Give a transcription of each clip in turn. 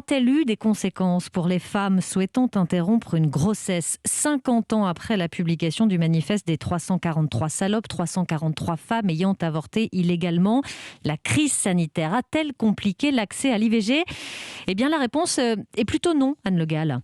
a-t-elle eu des conséquences pour les femmes souhaitant interrompre une grossesse 50 ans après la publication du manifeste des 343 salopes, 343 femmes ayant avorté illégalement? La crise sanitaire a-t-elle compliqué l'accès à l'IVG? Eh bien, la réponse est plutôt non, Anne Le Gall.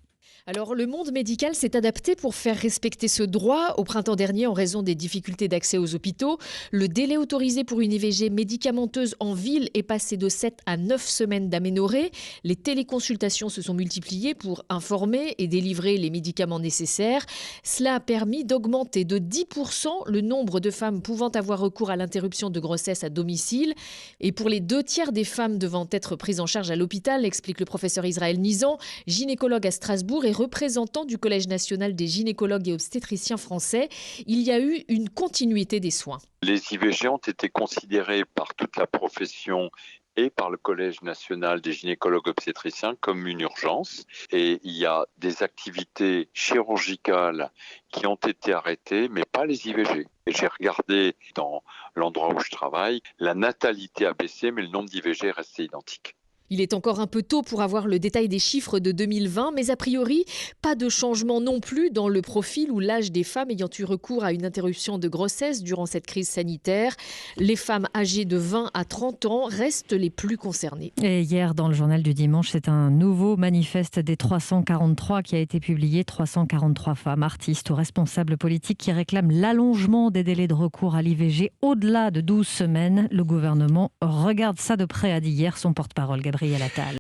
Alors, le monde médical s'est adapté pour faire respecter ce droit. Au printemps dernier, en raison des difficultés d'accès aux hôpitaux, le délai autorisé pour une IVG médicamenteuse en ville est passé de 7 à 9 semaines d'aménorrhée. Les téléconsultations se sont multipliées pour informer et délivrer les médicaments nécessaires. Cela a permis d'augmenter de 10% le nombre de femmes pouvant avoir recours à l'interruption de grossesse à domicile. Et pour les 2/3 des femmes devant être prises en charge à l'hôpital, explique le professeur Israël Nizan, gynécologue à Strasbourg et représentant du Collège national des gynécologues et obstétriciens français, il y a eu une continuité des soins. Les IVG ont été considérés par toute la profession et par le Collège national des gynécologues obstétriciens comme une urgence. Et il y a des activités chirurgicales qui ont été arrêtées, mais pas les IVG. Et j'ai regardé dans l'endroit où je travaille, la natalité a baissé, mais le nombre d'IVG est resté identique. Il est encore un peu tôt pour avoir le détail des chiffres de 2020, mais a priori, pas de changement non plus dans le profil ou l'âge des femmes ayant eu recours à une interruption de grossesse durant cette crise sanitaire. Les femmes âgées de 20 à 30 ans restent les plus concernées. Et hier, dans le journal du dimanche, c'est un nouveau manifeste des 343 qui a été publié. 343 femmes, artistes ou responsables politiques qui réclament l'allongement des délais de recours à l'IVG au-delà de 12 semaines. Le gouvernement regarde ça de près, a dit hier son porte-parole Gabriel Attal.